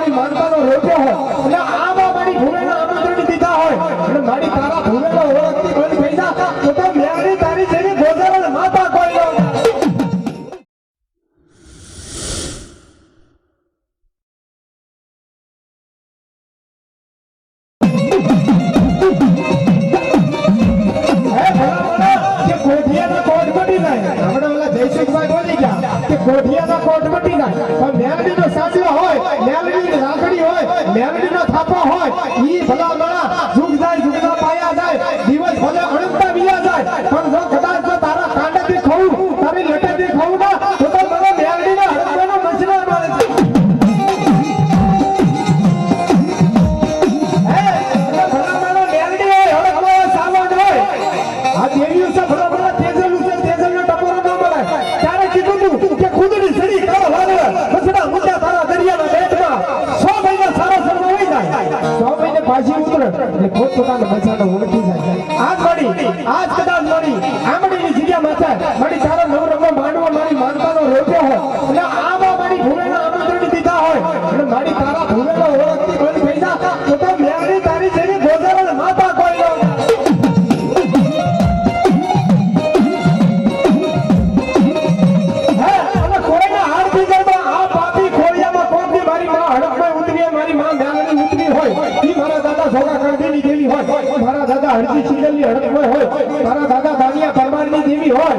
મારી માનતાનો રોપ્યો હોય અને આમાં મારી ભૂલેના આમંત્રણ દીધા હોય અને મારી તારા ભૂલેનો ઓળખતી બંધ થઈ જા તો મેરી તારી જેવી ગોઝારણ માતા કોઈ ન કોઠિયાના કોટ મટી જાય પણ મેલડીનો સાંડલો હોય મેલડીની રાખડી હોય મેલડીનો થાપો હોય ઈ ભલા મણા જુગ જાય જુગના પાયા જાય દિવસ ભલે અણંતા વિયા જાય પણ જો કદાચ જો તારા કાંડેથી ખાવું તારી લટેથી ખાવું ના તો મને મેલડીના હરવાનો મસલો મળે છે ભલા મણા મેલડી હોય હળકવો સાવણ હોય આ દેવીઓ છે ભલા મણા તેજલું છે તેજલનો ટપોરો ન મળે ત્યારે કીધું તું કે ખુદની સડી કરો વાળે બસડા મુદ્દા તારા દરિયાના બેટમાં 100 મહિના સારા સર્વ હોઈ જાય 100 મહિને પાછી ઉતરે એટલે ખોટ પોતાનો બચાનો ઓળખી જાય આજ કદાચ મળી આમડીની જગ્યા માથે મળી તારા નવરંગો માંડવો મારી માનતાનો રોપ્યો હોય અને આમાં મારી ભૂલેના આમંત્રણ દીધા હોય અને મારી તારા ભૂલેનો ઓળખતી બંધ થઈ જા તો મેરી તારી જેવી ગોઝારણ માતા કોઈ ન મારા દાદા હરજી સિંગલની હડકમય હોય મારા દાદા દાનિયા પરમારની દેવી હોય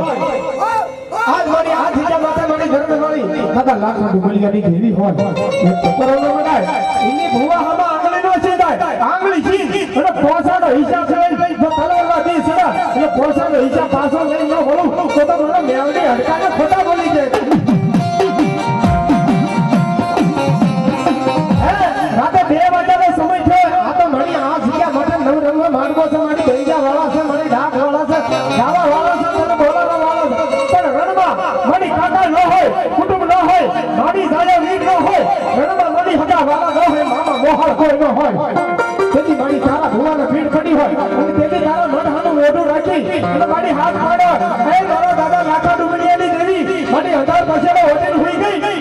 આજ મારી આ જગ્યા માથે મારી ઘરને મારી દાદા લાખો ડુબલિયાની દેવી હોય એ ટપરોનો મડાય એની ભૂવા હમા આંગળી નો છેદાય આંગળી છી અને પોસાનો હિસાબ છે જો તલવારમાં દી સડા એટલે પોસાનો હિસાબ પાછો લઈ ન બોલું તો મને મેવડી હડકાને ખોટા બોલી જાય રાતે 2 વાગ્યાનો સમય છે આ તો મળી આ જગ્યા માટે નવરંગો માર્ગો છે મારી ગઈજા વાળા છે મારી ડાક વાળા છે ગાવા વાળા છે મને બોલાવા વાળા છે પણ રણમાં મારી કાકા ન હોય કુટુંબ ન હોય મારી દાયા વીર ન હોય રણમાં મારી હગા વાળા ન હોય મામા મોહળ કોઈ ન હોય તેથી મારી તારા ભુવાને ભીડ પડી હોય અને તેથી તારા મઢાનું ઓઢું રાખી અને મારી હાથ પાડો એ મારા દાદા લાખા ડુમડિયાની દેવી મારી 1000 પછેડો હોટેલ હોઈ ગઈ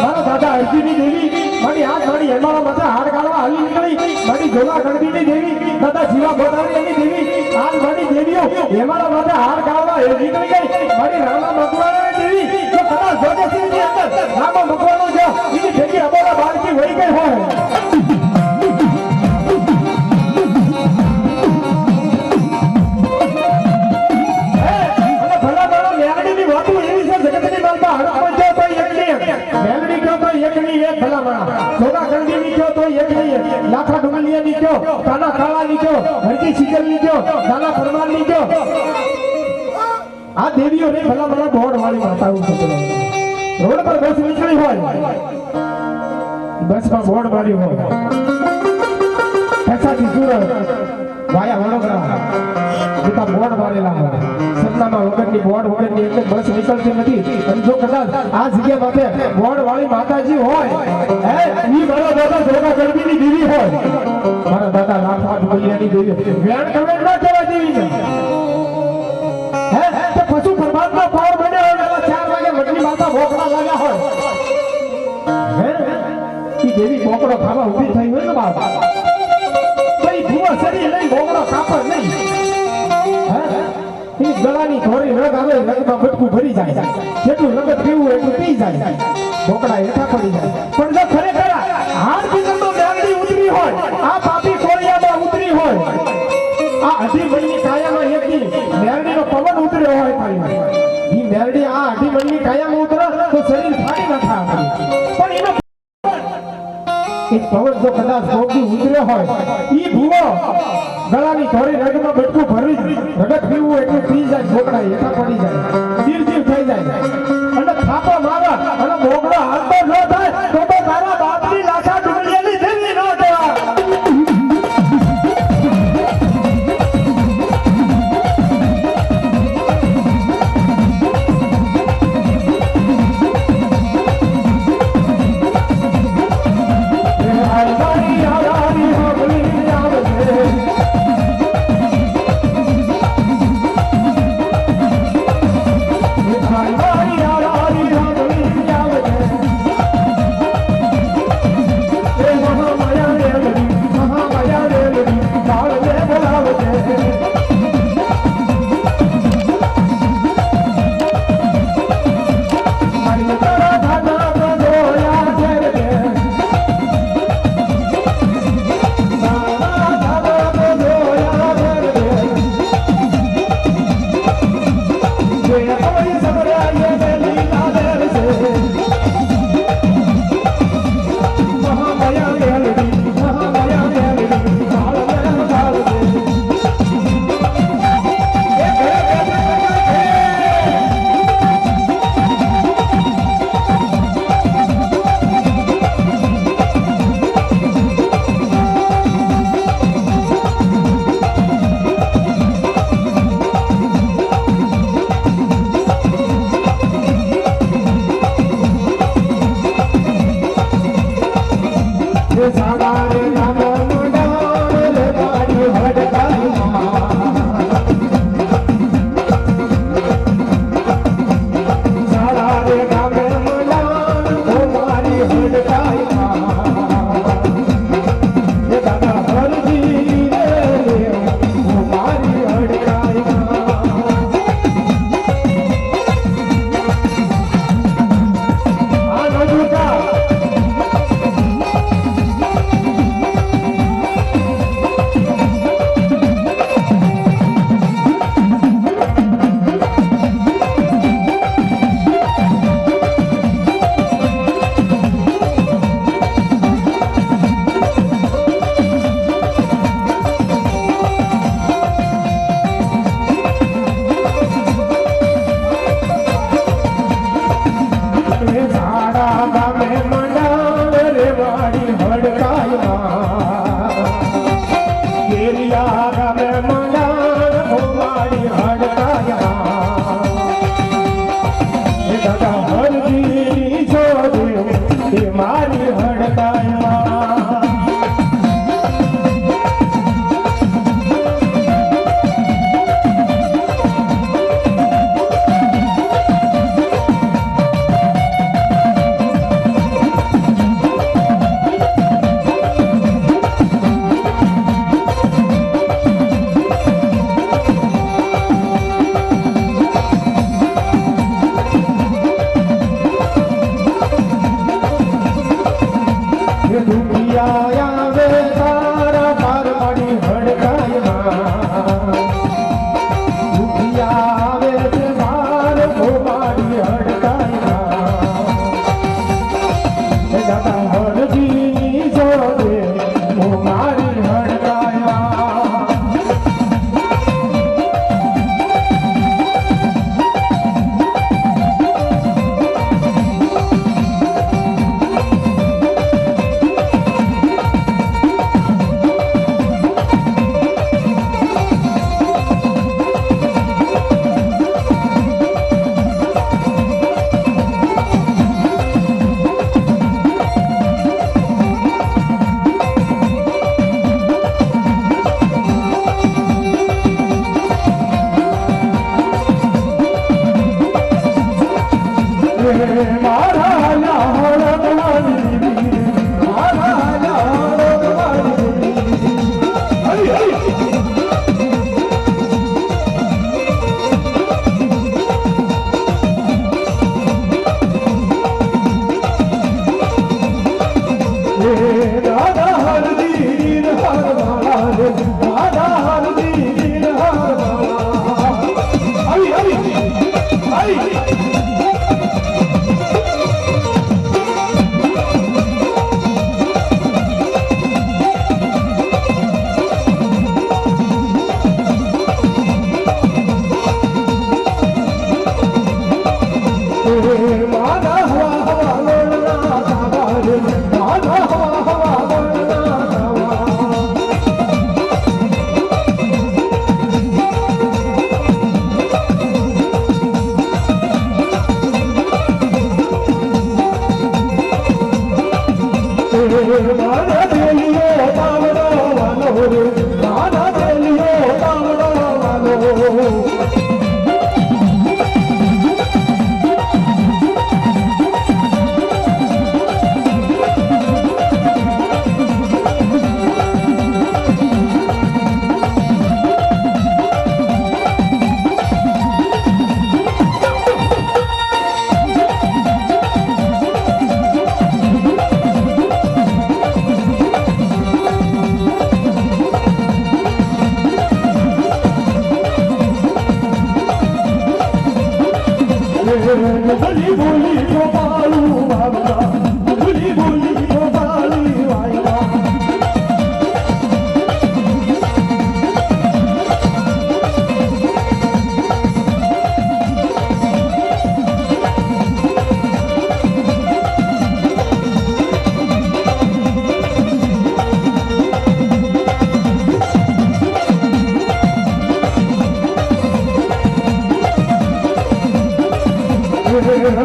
મારા દાદા અરજીની દેવી મારી હાથ મારી હેમાળા માથે હાડ કાઢવા હાલી નીકળી મારી જોગા ગણબીની દેવી દાદા જીવા ગોદાવરીની દેવી આજ મારી દેવીઓ હેમાળા માથે હાડ કાઢવા નીકળી ગઈ મારી રામા મકવાણાની દેવી જો કદાચ જોગેશ્વરીની અંદર રામા મકવાણો જો એની ભેગી અબોલા બાળકી વહી ગઈ હોય લાખા ડુમલિયા ની કયો કાના કાળા ની કયો હરજી સિંગલ ની કયો દાના પરમાર ની કયો આ દેવીઓ ને ભલા ભલા બોર્ડ વાળી માતાઓ છે રોડ પર બસ નીકળી હોય બસ માં બોર્ડ મારી હોય પૈસાથી સુરત વાયા વડોદરા જેતા બોર્ડ મારેલા હોય સપનામાં વગરની બોર્ડ વગરની એટલે બસ નીકળતી નથી અને જો કદાચ આ જગ્યા માથે બોર્ડ વાળી માતાજી હોય હે ઈ મારા દાદા જોગા ગરબીની દેવી હોય મારા દાદા લાખા ડુમલિયાની દેવી વેણ કમે ન કહેવા દેવી ને હે તો પશુ પરમાત્મા પાવર બને હોય એટલે 4 વાગે મટલી માતા ભોકડા લાગ્યા હોય હે ઈ દેવી ભોકડો ખાવા ઊભી થઈ હોય ને બાપા કઈ ભૂવા સરી લઈ ભોકડો કાપડ નહીં હે ઈ ગળાની થોડી રગ આવે રગમાં બટકું ભરી જાય જેટલું રગત પીવું એટલું પી જાય ભોકડા હેઠા પડી જાય પણ જો ખરેખર હાડ પીગલનો મેલડી ઉતરી હોય આ પાપી કોળિયામાં ઉતરી હોય આ અઢી મણની કાયામાં એકની મેલડીનો પવન ઉતર્યો હોય પાણી ઈ મેલડી આ અઢી મણની કાયામાં ઉતરે તો શરીર ફાડી નાખે પણ એનો એક પવન જો કદાચ કોકથી ઉતર્યો હોય ઈ ભૂવો ગળાની થોડી રગમાં બટકું ભરી રગત પીવું એટલું પી જાય ભોકડા હેઠા પડી જાય જીવ થઈ જાય અને થાપો મારા અને ભોકડો હાથો ન થાય તો તારા બાપની લાખા ડુમલિયાની દેવી ન કહેવાય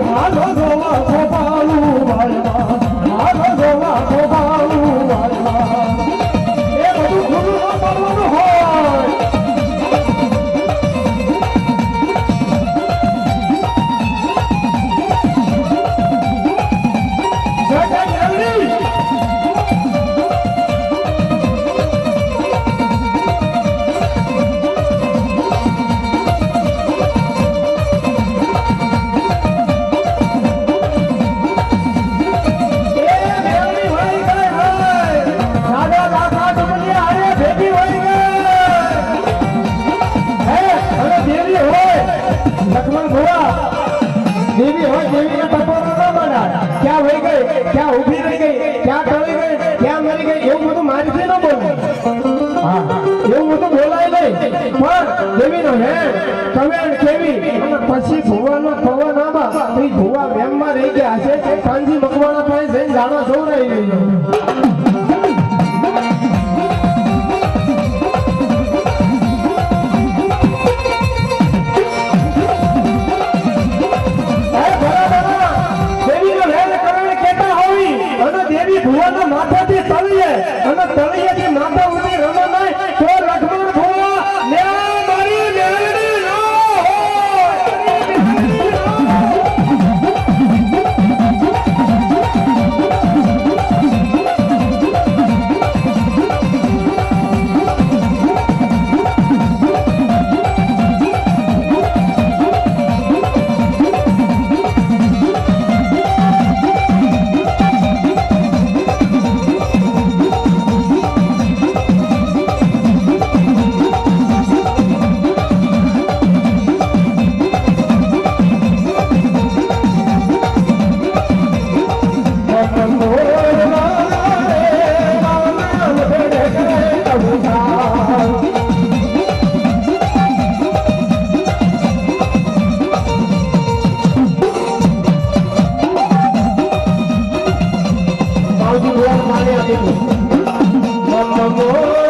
મારો ગોવા ગોપાલુ વાળવા મારો ગોવા ગોપાલુ કવેણ કેવી અને પછી ભુવાનો પવન આમાં એ ભુવા વેમમાં રહી ગયા છે કાનજી મકવાણા પાસે જઈને જાણો જોરાઈ રહ્યો ભુવાના માથાથી તળિયે અને તળિયેથી માથા ઉડી રમે નહીં તો લક્ષ્મણ ભુવા ને મારી મેળડી ન Mama,